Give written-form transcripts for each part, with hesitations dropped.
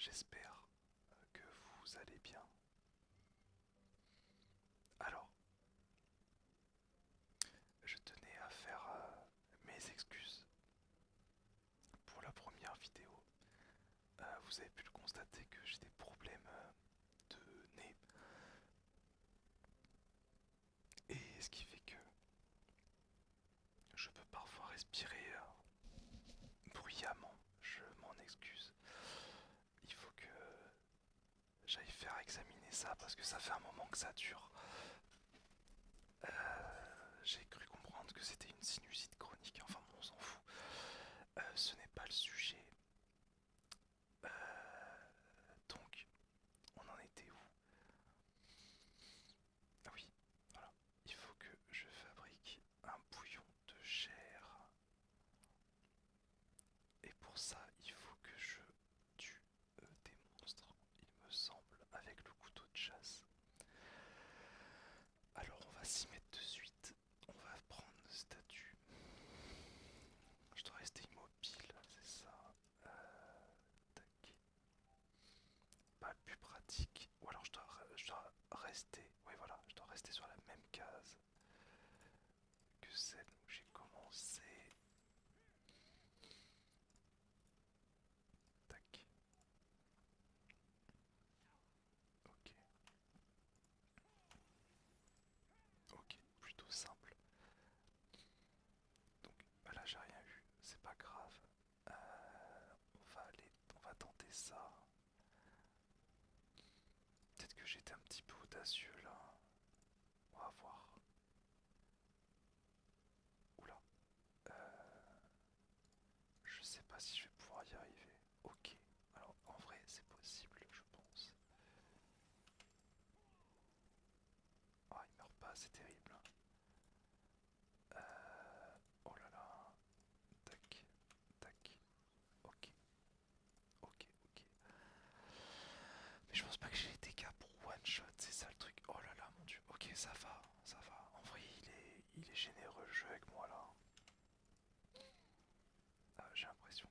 J'espère que vous allez bien. Alors, je tenais à faire mes excuses pour la première vidéo. Vous avez pu le constater que j'ai des problèmes de nez. Et ce qui fait que je peux parfois respirer bruyamment. Je m'en excuse. Il faut que j'aille faire examiner ça parce que ça fait un moment que ça dure. J'ai cru comprendre que c'était une sinusite chronique. Enfin, bon, on s'en fout. Ce n'est pas le sujet. Euh, donc, on en était où? Ah oui, voilà. Il faut que je fabrique un bouillon de chair. Et pour ça, il faut que je tue des monstres, il me semble, avec le couteau de chasse. Alors on va s'y mettre de suite. On va prendre une statue. Je dois rester immobile, c'est ça. Tac. Pas le plus pratique. Ou alors je dois rester. Oui voilà, je dois rester sur la même case que celle où j'ai commencé. Tac. Ok. Ok, plutôt simple. Donc bah là j'ai rien eu, c'est pas grave. On va tenter ça. Peut-être que j'étais un petit peu audacieux là. On va voir. Oula. Je sais pas si je vais pouvoir y arriver. Ok. Alors en vrai c'est possible je pense. Ah il meurt pas, c'est terrible. Oh là là. Tac. Tac. Ok. Ok. Ok. Mais je pense pas que j'ai les dégâts pour one shot, c'est ça le truc. Oh là là mon dieu. Ok ça va. Ça va. En vrai il est généreux le jeu avec moi là. J'ai l'impression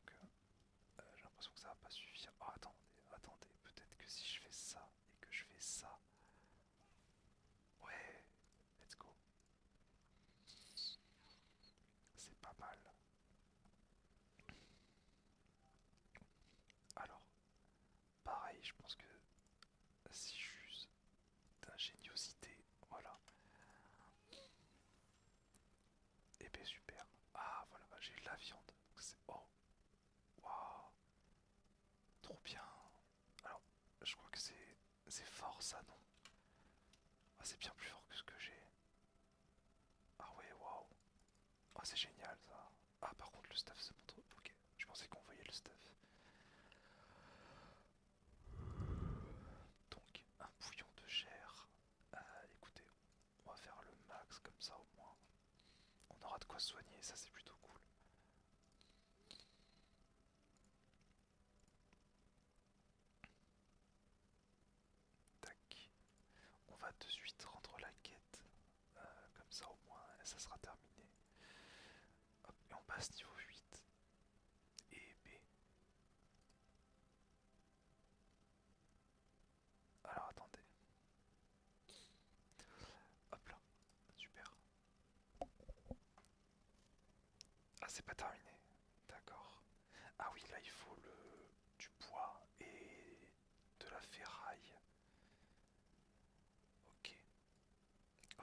que ça va pas suffire. Oh attendez, attendez, peut-être que si je fais ça et que je fais ça. Ouais, let's go. C'est pas mal. Alors, pareil, je pense que si j'use d'ingéniosité, voilà. Et ben super. Ah voilà, j'ai de la viande. Oh, waouh, trop bien. Alors, je crois que c'est fort ça, non? Ah, c'est bien plus fort que ce que j'ai. Ah ouais, waouh. Ah c'est génial ça. Ah par contre le stuff se montre. Ok, je pensais qu'on voyait le stuff. Donc un bouillon de chair. Écoutez, on va faire le max comme ça au moins. On aura de quoi soigner, ça c'est plutôt cool. Tac. On va de suite rendre la quête. Comme ça au moins ça sera terminé. Hop, et on passe niveau 8. Et B. Alors attendez. Hop là. Super. Ah c'est pas terminé. D'accord. Ah oui là il faut du bois et de la ferraille. Ok. Oh,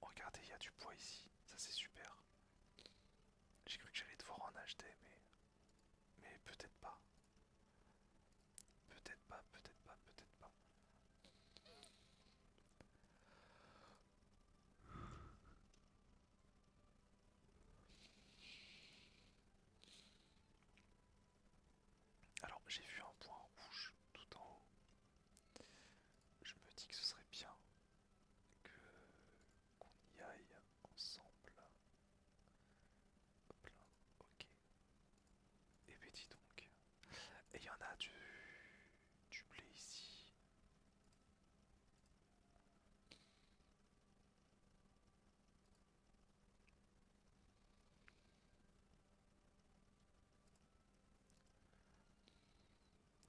regardez, il y a du bois ici. Ça c'est super. J'ai cru que j'allais devoir en acheter, mais peut-être pas. Peut-être pas, peut-être pas, peut-être pas. Alors j'ai vu un point rouge tout en haut. Je me dis que ce serait bien que qu'on y aille ensemble. Hop là, ok. Et ben dis donc. Et il y en a du blé ici.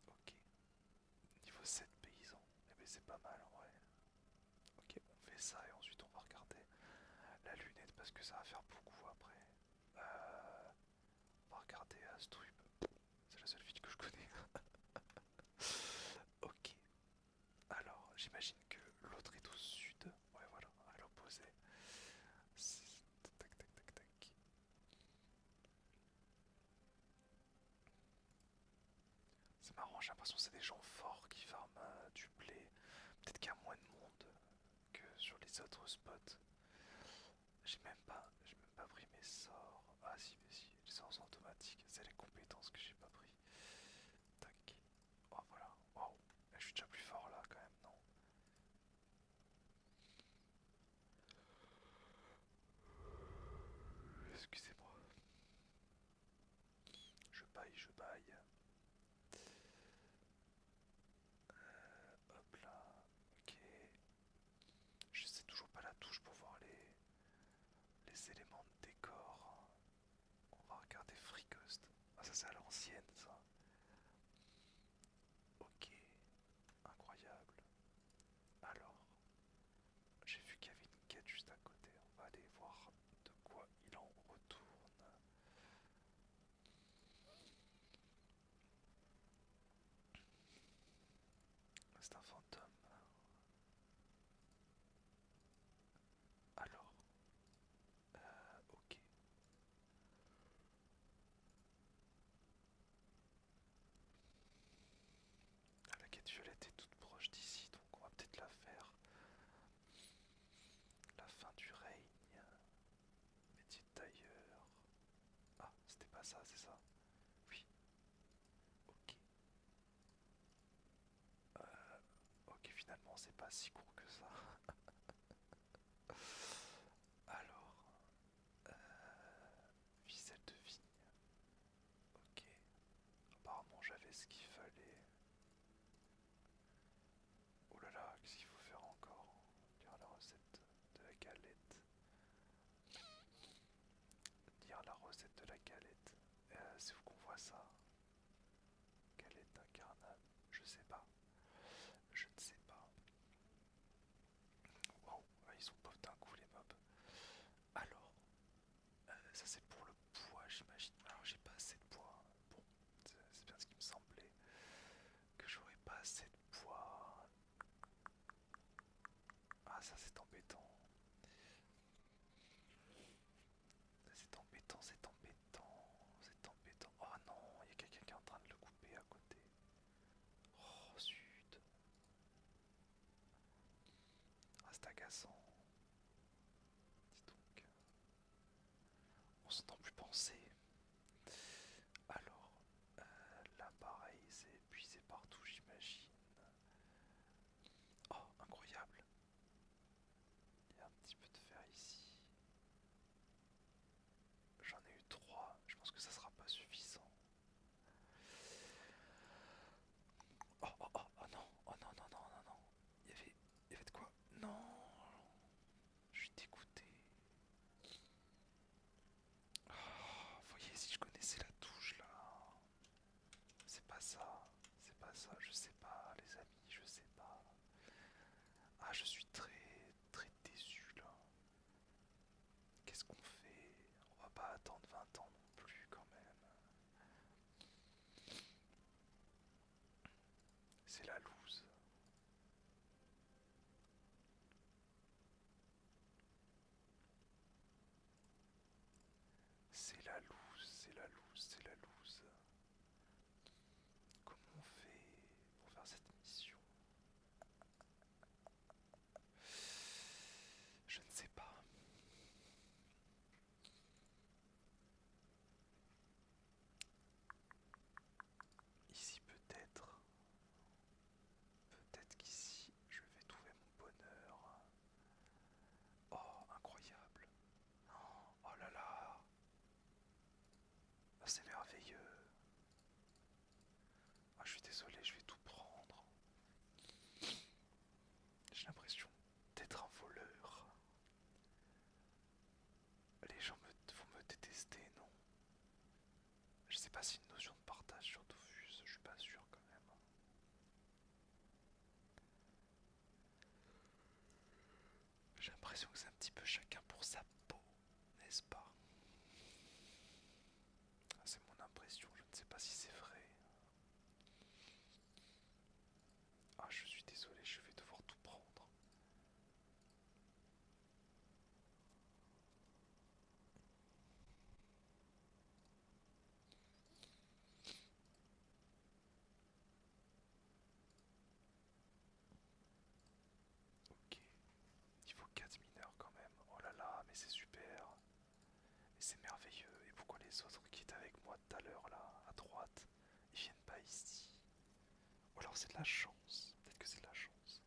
Ok. met ça et ensuite on va regarder la lunette parce que ça va faire beaucoup après. Euh, on va regarder Astrub. C'est la seule ville que je connais. Ok. Alors, j'imagine que l'autre est au sud. Ouais, voilà, à l'opposé. Tac, tac, tac, tac. C'est marrant, j'ai l'impression que c'est des gens forts qui farment du blé. Peut-être qu'il y a moins de monde que sur les autres spots. J'ai même pas pris mes sorts. Ah si, mais si, les sorts automatiques, c'est les compétences que j'ai pas pris. Tac. Oh voilà. Waouh. Je suis déjà plus fort là quand même, non? Excusez-moi. Je baille, je baille. Hop là. Ok. Je sais toujours pas la touche pour voir les éléments de décor. On va regarder Free Coast. Ah ça c'est à l'ancienne ça. Ok. Incroyable. Alors, j'ai vu qu'il y avait une quête juste à côté. On va aller voir de quoi il en retourne. C'est un fantôme. Alors, ok. Ah, la quête violette est toute proche d'ici, donc on va peut-être la faire. La fin du règne. Métier de tailleur. Ah, c'était pas ça, c'est ça? Oui, ok. Ok, finalement, c'est pas si court que ça. Alors, euh, ficelle de vigne. Ok. Apparemment, j'avais ce qu'il fallait. Oh là là, qu'est-ce qu'il faut faire encore? Lire la recette de la galette. Lire la recette de la galette. C'est où qu'on voit ça? Galette incarnable. Je sais pas. Je ne sais pas. Wow, ils sont pauvres d'un coup les mobs. Alors, ça c'est pour le poids, j'imagine. Alors j'ai pas assez de poids. Bon, c'est bien ce qui me semblait. Que j'aurais pas assez de poids. Ah ça c'est embêtant. C'est embêtant, c'est embêtant. C'est embêtant. Oh non, il y a quelqu'un qui est en train de le couper à côté. Oh zut. Ah c'est agaçant. Dis donc. On s'entend plus penser. Alors, là pareil, c'est épuisé partout j'imagine. Oh, incroyable. Il y a un petit peu de fer ici. J'en ai eu 3. Je pense que ça sera pas suffisant. Oh, oh, oh, oh non. Oh non, non, non, non, non. Il y avait de quoi? Non. Je suis dégoûté. Oh, voyez, si je connaissais la touche là. C'est pas ça. C'est pas ça. Je sais pas, les amis. Je sais pas. Ah, je suis très, très déçu là. Qu'est-ce qu'on fait? On va pas attendre 20 ans non plus quand même. C'est la loose. C'est la loose, c'est la loose, c'est la loose. Comment on fait pour faire cette mission? Je ne sais pas. Ici peut-être. Peut-être qu'ici je vais trouver mon bonheur. Oh, incroyable. Oh là là. Ah, c'est merveilleux. Ah, je suis désolé, je vais tout prendre. J'ai l'impression d'être un voleur. Les gens vont me détester, non? Je sais pas si une notion de partage sur Dofus, je suis pas sûr quand même. J'ai l'impression que c'est un petit peu chacun pour sa peau, n'est-ce pas? Ah, c'est mon impression, je ne sais pas si c'est vrai. Ah, je suis désolé, je vais devoir tout prendre. Ok, il faut 4 mineurs quand même. Oh là là, mais c'est super. Mais c'est merveilleux. Et pourquoi les autres qui étaient avec moi tout à l'heure là, à droite, ils viennent pas ici? Ou alors c'est de la chance. Peut-être que c'est de la chance.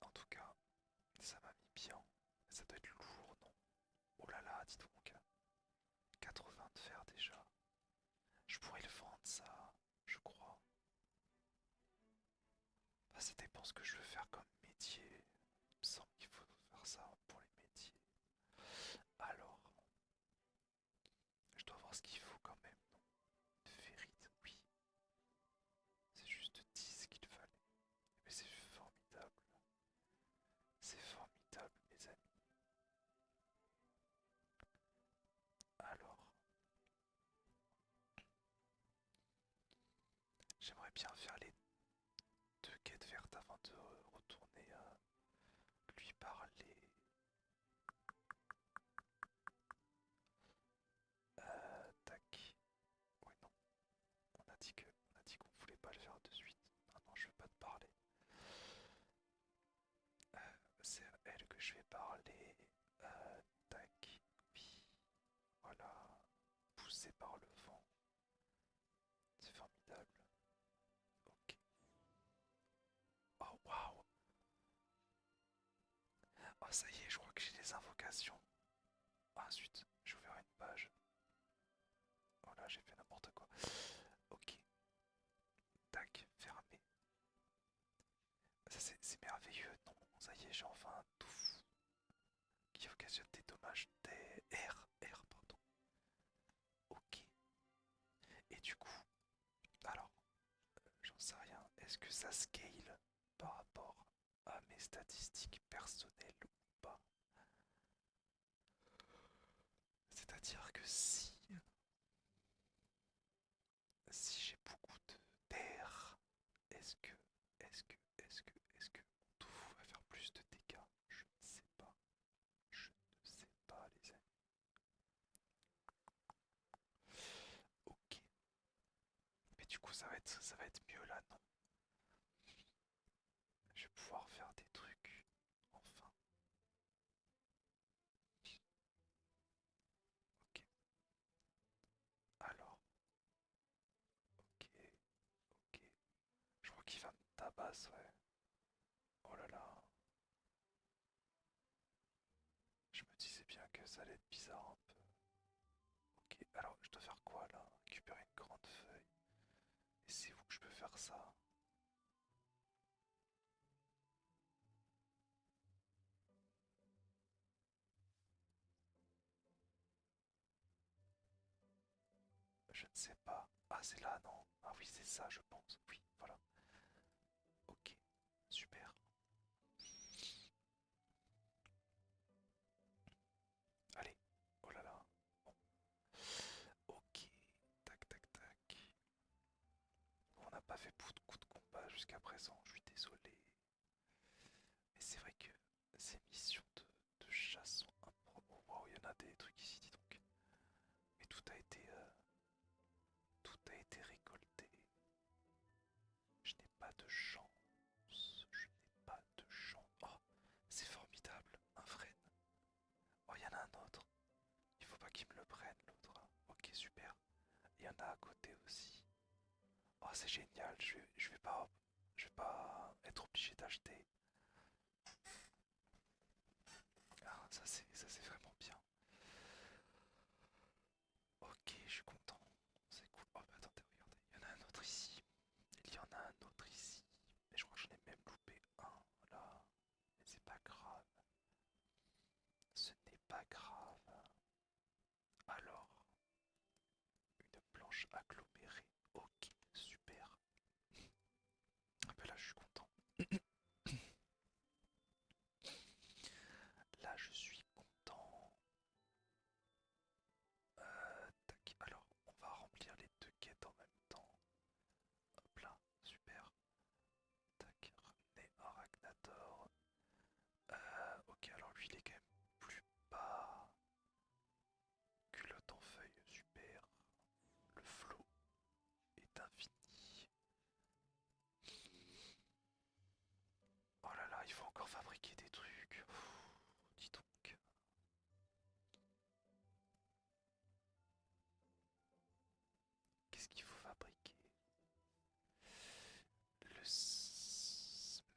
En tout cas, ça m'a mis bien. Ça doit être lourd, non? Oh là là, dis donc. 80 de fer déjà. Je pourrais le vendre ça, je crois. Bah, ça dépend ce que je veux faire comme métier. Il me semble qu'il faut faire ça pour les métiers. Alors, je dois voir ce qu'il faut quand même, non? Ferrite, oui. C'est juste 10 qu'il fallait. Mais c'est formidable. C'est formidable, mes amis. Alors, j'aimerais bien faire les deux quêtes vertes avant de retourner lui parler. Tac. Ouais, non. On a dit qu'on voulait pas le faire de suite. Ah non, je vais pas te parler. C'est à elle que je vais parler. Tac. Oui. Voilà. Poussé par le vent. C'est formidable. Ok. Oh waouh. Oh ça y est, je crois que j'ai les invocations. Ah zut, j'ai ouvert une page. Oh là, j'ai fait n'importe quoi. Ok. Tac, fermé. Ça c'est merveilleux, non? Ça y est, j'ai enfin un tout qui occasionne des dommages. Des R, pardon. Ok. Et du coup, alors, j'en sais rien. Est-ce que ça scale par rapport à mes statistiques personnelles ou pas? C'est-à-dire que si j'ai beaucoup de d'air, est-ce que, est-ce que mon tofu va faire plus de dégâts? Je ne sais pas. Je ne sais pas, les amis. Ok. Mais du coup, ça va être mieux là, non? Je vais pouvoir faire des trucs. Enfin. Ok. Alors. Ok. Ok. Je crois qu'il va me tabasser, ouais. Oh là là. Je me disais bien que ça allait être bizarre un peu. Ok. Alors, je dois faire quoi là? Récupérer une grande feuille. Et c'est où que je peux faire ça? Je ne sais pas. Ah, c'est là, non? Ah oui, c'est ça, je pense. Oui, voilà. Ok, super. Allez. Oh là là. Bon. Ok. Tac, tac, tac. On n'a pas fait beaucoup de coups de combat jusqu'à présent, je suis désolé. Mais c'est vrai que ces missions de chasse sont improbables. Oh, wow, il y en a des trucs ici, dis donc. Mais tout a été récolté. Je n'ai pas de chance. Je n'ai pas de chance. Oh, c'est formidable. Un frêne. Oh, il y en a un autre. Il faut pas qu'il me le prenne, l'autre. Ok, super. Il y en a à côté aussi. Oh, c'est génial. Je vais pas être obligé d'acheter. Ah, ça c'est vraiment bien. Ok, je suis content. C'est cool. Oh, mais attendez, regardez. Il y en a un autre ici. Il y en a un autre ici. Et je crois que j'en ai même loupé un là. Mais c'est pas grave. Ce n'est pas grave. Alors, une étanche aggloméré. Ok, super. Ah ben là je suis content. Là je suis content. Tac. Alors on va remplir les deux quêtes en même temps. Hop là, super. Tac, ramener un Ragnator. Ok, alors lui il est quand même plus bas. Culotte en feuille, super. Le flot est infini. Oh là là, il faut encore fabriquer des trucs. Dis donc. Qu'est-ce qu'il faut fabriquer? Le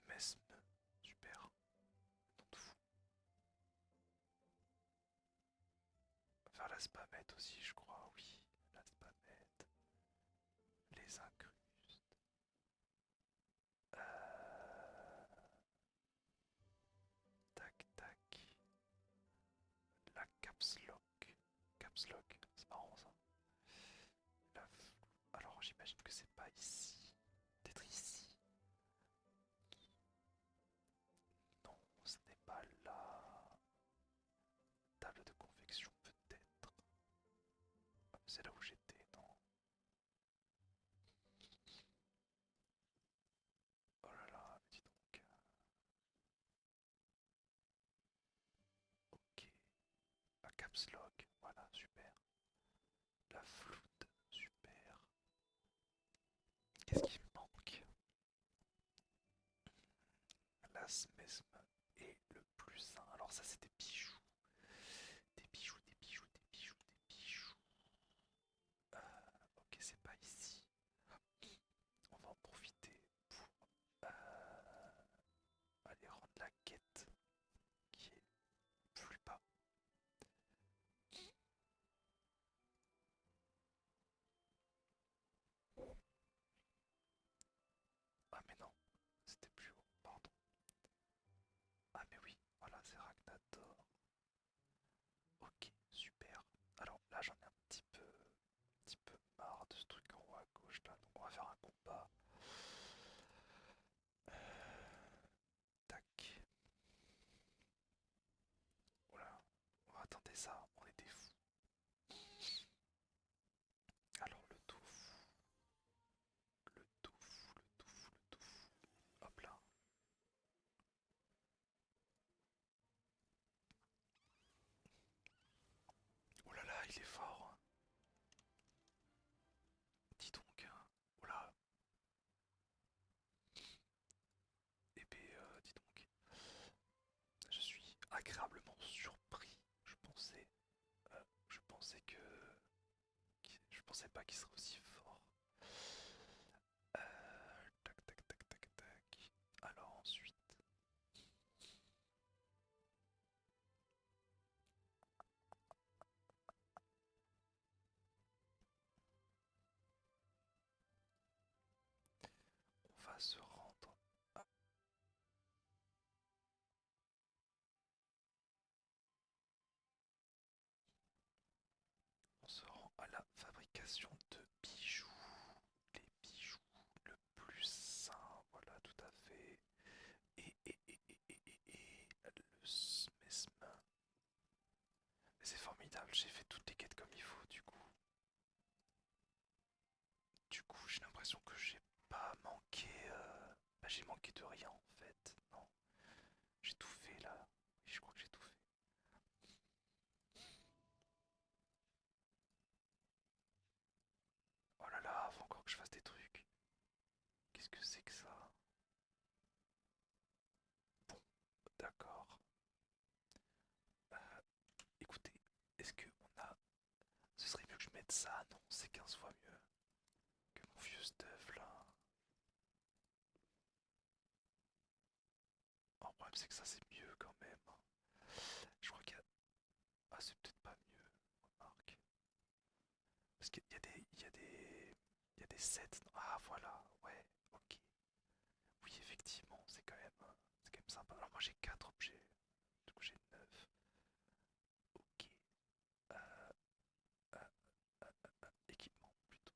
mesme. Super. Nom de fou. Faire la spamette aussi, je crois. Oui, la spamette. Les incrustes. Tac, tac. La caps lock. Caps lock. C'est marrant ça. La alors j'imagine que c'est pas ici. Peut-être ici. Non, ce n'est pas là. Table de confection peut-être. C'est là où j'étais, non? Oh là là, mais dis donc. Ok. La caps lock, voilà, super. La floute, super. Qu'est-ce qui me manque? La smesme est le plus sain. Alors ça c'est des bijoux. Des bijoux, des bijoux, des bijoux, des bijoux. Ok, c'est pas ici. On va en profiter pour aller rendre la quête qui est plus bas. Ah mais non, c'était plus haut, pardon. Ah mais oui, voilà, c'est Ragnator. Ok, super. Alors là j'en ai un petit peu marre de ce truc en haut à gauche là. Donc on va faire un combat. Tac. Voilà. On va tenter ça, on est des fous. Alors le tofu, le tofu, le tofu, le tofu. Hop là. Oh là là, il est fort, hein. Dis donc, hein. Oh là. Eh ben, dis donc. Je suis agréablement surpris. Je pensais que, je pensais pas qu'il serait aussi fort. Tac, tac, tac, tac, tac. Alors ensuite, on va se rendre. On se rend à la fabrication de bijoux. Les bijoux le plus sain, voilà, tout à fait. Et le smesme. Mais c'est formidable, j'ai fait toutes les quêtes comme il faut, du coup. Du coup, j'ai l'impression que j'ai pas manqué. Bah, j'ai manqué de rien en fait. Non, j'ai tout fait là. Oui, je crois que j'ai tout fait. Oh là là, faut encore que je fasse des trucs. Qu'est-ce que c'est que ça? Bon, d'accord. Écoutez, est-ce que on a. Ce serait mieux que je mette ça? Non, c'est 15 fois mieux que mon vieux stuff là. Oh, le problème, c'est que ça, c'est mieux quand même. Je crois qu'il y a. Ah, c'est peut-être pas mieux, remarque. Parce qu'il y a des. Il y a des. Il y a des sets. Ah, voilà, ouais, ok. Oui, effectivement, c'est quand même sympa. Alors, moi, j'ai 4 objets. Du coup, j'ai 9. Ok. Euh, Équipement, plutôt.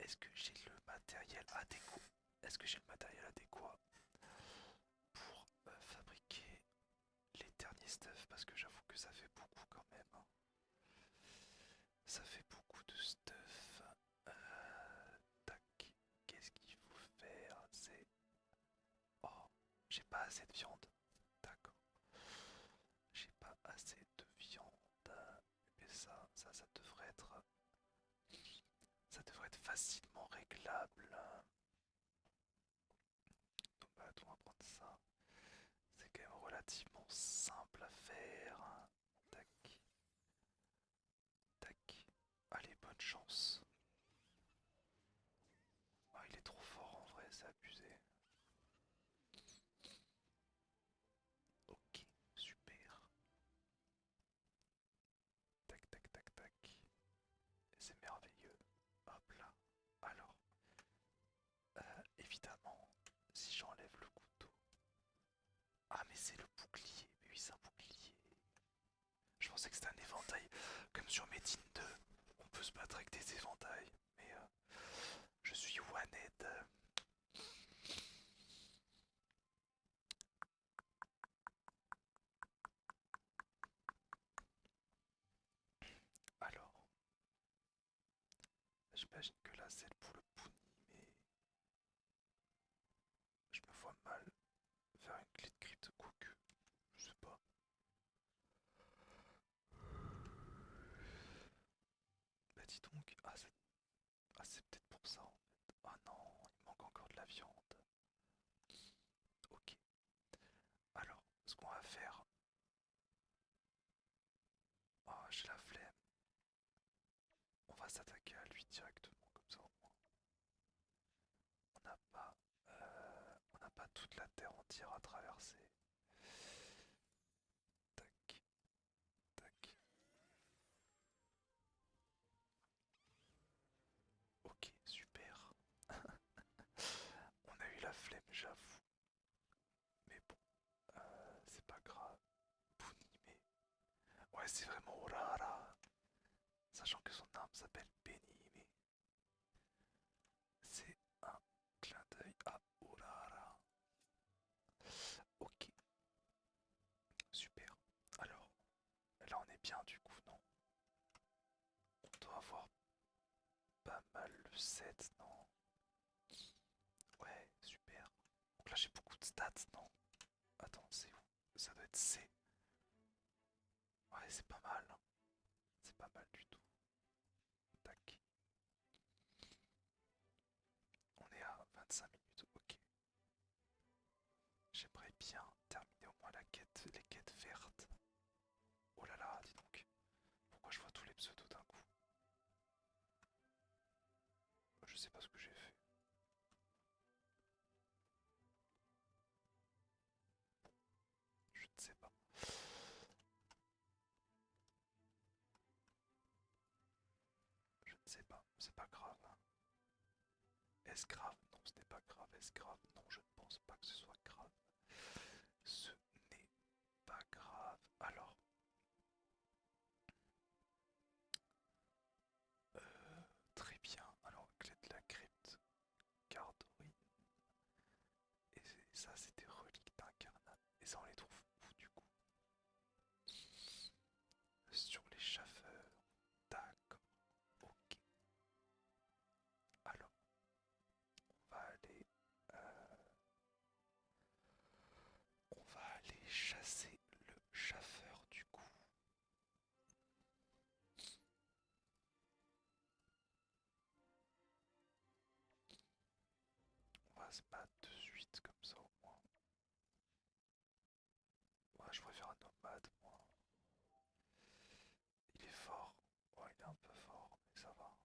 est-ce que j'ai le matériel adéquat? Est-ce que j'ai le matériel adéquat pour fabriquer les derniers stuff? Parce que j'avoue que ça fait beaucoup quand même, hein. Ça fait beaucoup de stuff. Tac. Qu'est-ce qu'il faut faire? C'est... Oh, j'ai pas assez de viande. D'accord. J'ai pas assez de viande. Mais ça devrait être... Ça devrait être facilement réglable. Donc bah attends, on va prendre ça. C'est quand même relativement simple à faire. Tac, tac. Allez, bonne chance. Ah, il est trop fort en vrai, c'est abusé. Ok, super. Tac, tac, tac, tac. C'est merveilleux. Hop là. Alors, évidemment, si j'enlève le couteau. Ah, mais c'est le bouclier. Mais oui, c'est un bouclier. Je pensais que c'était un éventail. Comme sur Metin 2, on peut se battre avec des éventails. Mais je suis one-head. Alors, j'imagine que là c'est pour le puni, mais je me vois mal faire une clé de crypte, quoique, je sais pas. Bah dis donc, c'est peut-être pour ça en fait. Ah non, il manque encore de la viande. Ok, alors, ce qu'on va faire... Ah, j'ai la flemme. On va s'attaquer à lui directement, comme ça au moins. On n'a pas toute la terre entière à traverser. Tac, tac. Ok, super. On a eu la flemme, j'avoue. Mais bon, c'est pas grave. Punime. Ouais, c'est vraiment Orara. Sachant que son arme s'appelle Benime. C'est un clin d'œil à Orara. Ok, super. Alors, là on est bien du coup, non? On doit avoir pas mal le 7, non? Ouais, super. Donc là j'ai beaucoup de stats, non? Attends, c'est où? Ça doit être C. Ouais, c'est pas mal, hein. C'est pas mal du tout. Tac. On est à 25 minutes, ok. J'aimerais bien terminer au moins les quêtes vertes. Oh là là, dis donc. Pourquoi je vois tous les pseudos d'un coup? Je sais pas ce que j'ai fait. Je ne sais pas. Je ne sais pas. C'est pas grave, hein. Est-ce grave? Non, ce n'est pas grave. Est-ce grave? Non, je ne pense pas que ce soit grave. Ce n'est pas grave. Alors, très bien. Alors, clé de la crypte, garderie. Et ça, c'était relique d'incarnat. Et ça, on les trouve où du coup? Sur les chauffeurs. D'accord. Ok. Alors, on va aller. On va aller chasser le chasseur du coup. On va se battre de suite comme ça au moins. Ouais, je préfère un nomade moi. Il est fort. Ouais, il est un peu fort, mais ça va.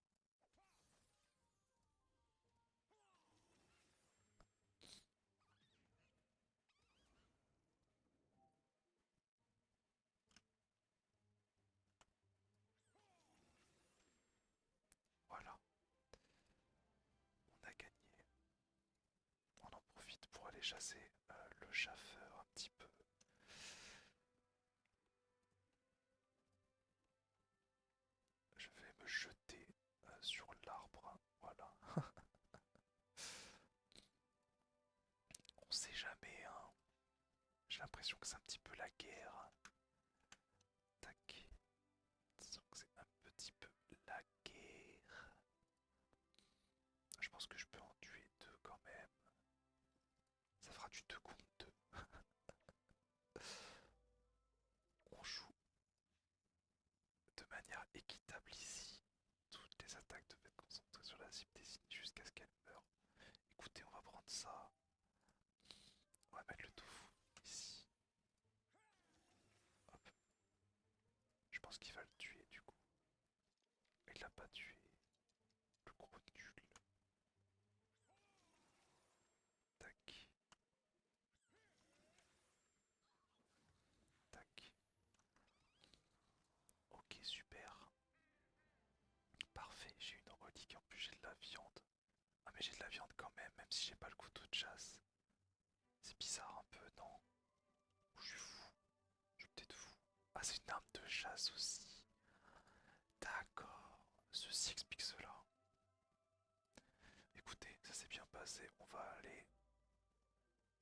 Voilà, on a gagné. On en profite pour aller chasser le chasseur un petit peu. Je vais me jeter sur l'arbre. Voilà. l'impression que c'est un petit peu la guerre. Tac. Disons que c'est un petit peu la guerre. Je pense que je peux en tuer deux quand même. Ça fera du 2 contre 2. On joue de manière équitable ici. Toutes les attaques devaient être concentrées sur la cible désignée jusqu'à ce qu'elle meure. Écoutez, on va prendre ça. On va mettre le tofu ici. Hop. Je pense qu'il va le tuer du coup. Il l'a pas tué. Le gros nul. Tac. Tac. Ok, super. Parfait, j'ai une relique. En plus, j'ai de la viande. Ah, mais j'ai de la viande quand même si j'ai pas le couteau de chasse. C'est bizarre un peu, non? Ou je suis fou? Je suis peut-être fou. Ah, c'est une arme de chasse aussi. D'accord. Ceci explique cela. Écoutez, ça s'est bien passé. On va aller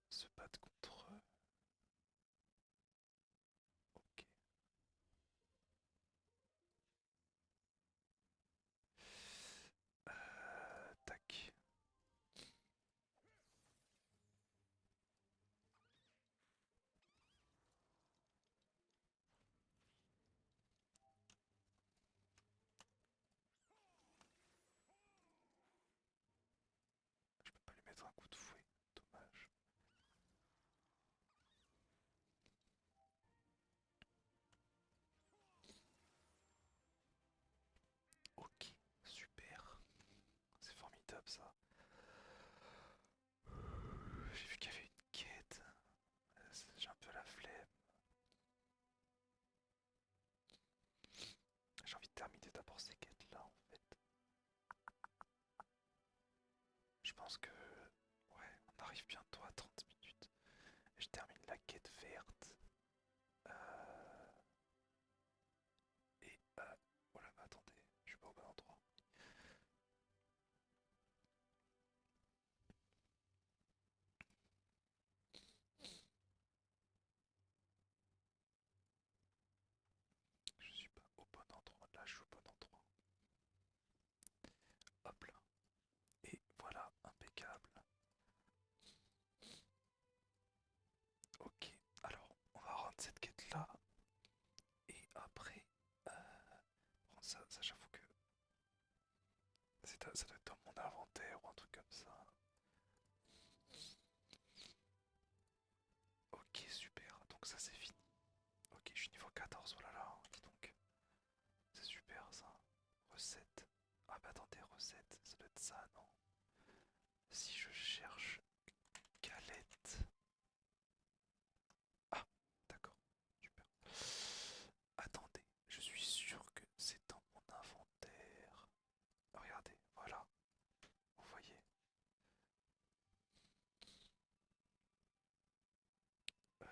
se battre contre eux. Ok. Tac. Je peux pas lui mettre un coup de fouet. Dommage. Ok, super. C'est formidable ça. J'ai vu qu'il y avait une quête. J'ai un peu la flemme. J'ai envie de terminer d'abord ces quêtes-là en fait. Je pense que... Ouais, on arrive bientôt à 30 minutes. Et je termine la quête verte. Euh... Et... voilà, mais attendez, je suis pas au bon endroit. Je suis pas au bon endroit. Là, je suis au bon endroit. Hop là. Et voilà, impeccable. Ok, alors on va rendre cette quête là. Et après, prendre ça j'avoue que ça doit être dans mon inventaire ou un truc comme ça. Ok, super, donc ça c'est fini. Ok, je suis niveau 14, oh là là, dis donc. C'est super ça. Recette. Ah bah attendez, recette, ça doit être ça, non? Si je cherche galette. Ah, d'accord, super. Attendez, je suis sûr que c'est dans mon inventaire. Regardez, voilà, vous voyez. Euh,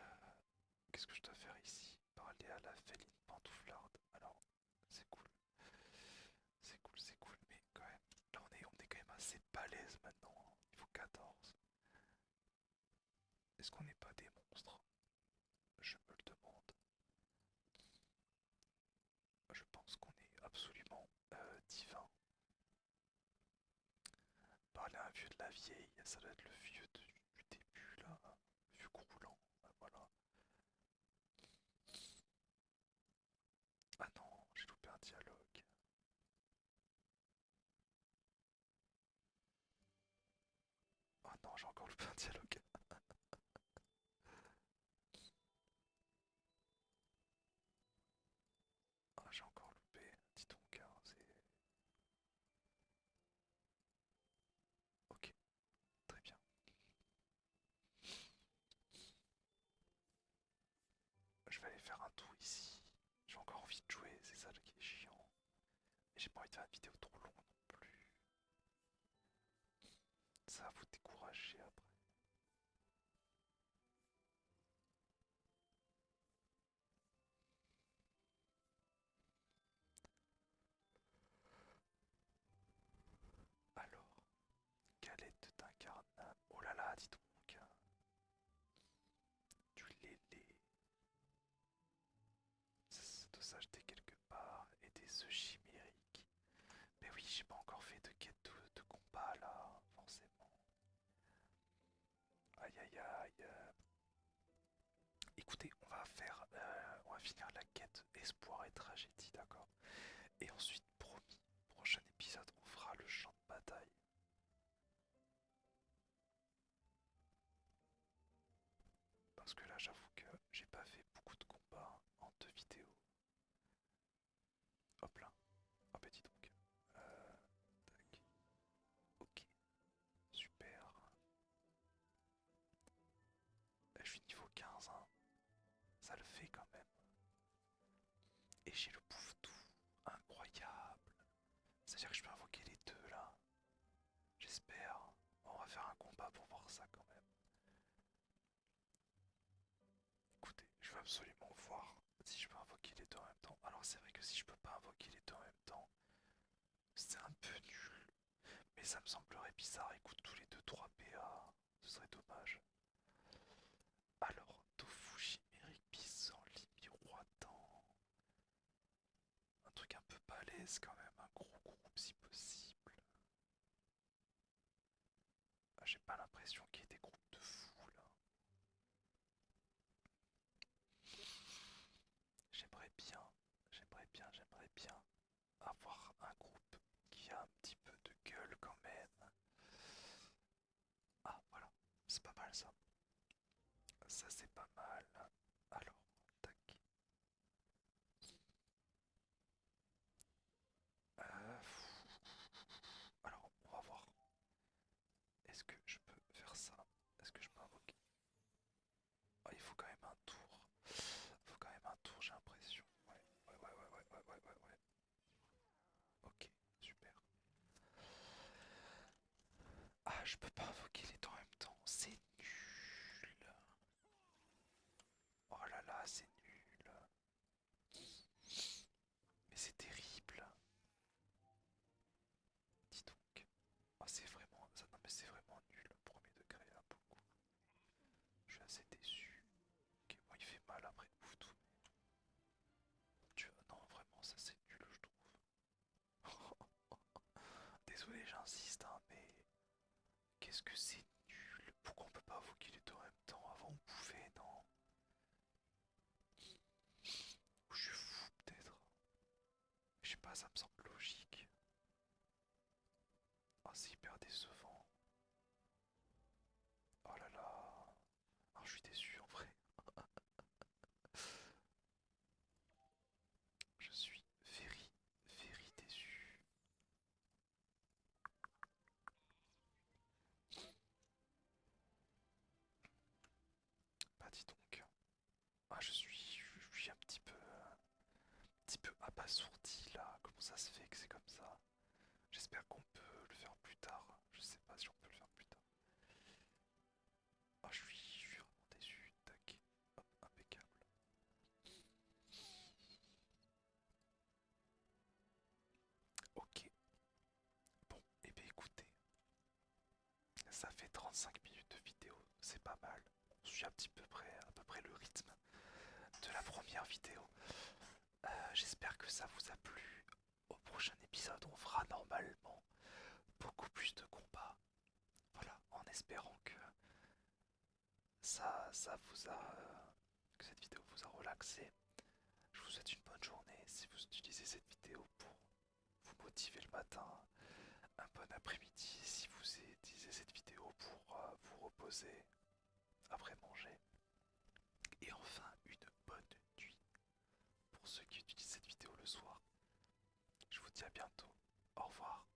Qu'est-ce que je dois faire ici? Parler à la féline pantouflarde. Alors, c'est cool. C'est cool, mais quand même. Là, on est quand même assez balèze maintenant, hein. Il faut 14. Est-ce qu'on n'est pas des monstres? Je me le demande. Je pense qu'on est absolument divin. Parler à un vieux de la vieille, ça doit être le vieux du début là. Le vieux croulant, voilà. Ah non, j'ai loupé un dialogue. Ah non, j'ai encore loupé un dialogue. Ah, j'ai encore loupé. Dis donc, hein, c'est... Ok, très bien. Je vais aller faire un tour ici. J'ai encore envie de jouer, c'est ça qui est chiant. Mais j'ai pas envie de faire une vidéo trop longue non plus. Ça va vous décourager après. Alors, galette d'incarnam. Oh là là, dis donc. Du lélé. aïe aïe. Écoutez, on va finir la quête espoir et tragédie, d'accord? Et ensuite, promis, prochain épisode, on fera le champ de bataille. Parce que là, j'avoue que j'ai pas fait beaucoup de combats en 2 vidéos. Hop là. Ah bah dis donc. Tac. Ok. Super. Je suis niveau 15, hein. Ça le fait quand même. Et j'ai le tout incroyable. C'est-à-dire que je peux invoquer les deux là. J'espère. On va faire un combat pour voir ça quand même. Écoutez, je veux absolument voir si je peux invoquer les deux en même temps. Alors c'est vrai que si je peux pas invoquer les deux en même temps, c'est un peu nul. Mais ça me semblerait bizarre. Écoute, tous les deux 3 PA. Ce serait dommage. Alors, tofu chimérique, pissenlit, miroitant. Un truc un peu balèze quand même, un gros groupe si possible. Ah, j'ai pas l'impression qu'il y ait des groupes de fous là. J'aimerais bien avoir un groupe qui a un petit peu de gueule quand même. Ah voilà, c'est pas mal ça. Ça c'est pas mal. Alors, tac. Euh, alors, on va voir. Est-ce que je peux faire ça? Est-ce que je peux invoquer? Ah, il faut quand même un tour. Il faut quand même un tour, j'ai l'impression. Ouais, ouais, ouais, ouais, ouais, ouais, ouais, ouais, ouais. Ok, super. Ah, je peux pas invoquer les deux en même temps. C'est nul. Oh là là, c'est nul. Mais c'est terrible. Dis donc. Oh, c'est vraiment. Ça, non, mais c'est vraiment nul. Premier degré, là, beaucoup. Je suis assez déçu. Ok, bon, il fait mal après ouf tout. Tu vois, non, vraiment, ça c'est nul, je trouve. Désolé, j'insiste, hein, mais. Qu'est-ce que c'est nul? Pourquoi on peut pas invoquer les deux en même temps? Avant, on pouvait, non? Ou je suis fou, peut-être. Je sais pas, ça me semble logique. Ah, c'est hyper décevant. Oh là là. Ah, je suis déçu en vrai. Je suis very déçu. Bah dis donc. Ah, je suis un petit peu abasourdi là. Comment ça se fait que c'est comme ça? J'espère qu'on peut le faire plus tard. Je sais pas si on peut le faire plus tard. Ah, je suis vraiment déçu. Tac. Hop, impeccable. Ok. Bon, et bien écoutez, ça fait 35 minutes de vidéo. C'est pas mal. On suit un petit peu près, à peu près le rythme de la première vidéo. J'espère que ça vous a plu. Au prochain épisode, on fera normalement beaucoup plus de combats. Voilà, en espérant que ça vous a, que cette vidéo vous a relaxé. Je vous souhaite une bonne journée si vous utilisez cette vidéo pour vous motiver le matin. Un bon après-midi si vous utilisez cette vidéo pour vous reposer après manger. Et enfin, une bonne nuit pour ceux qui utilisent cette vidéo le soir. Je vous dis à bientôt. Au revoir.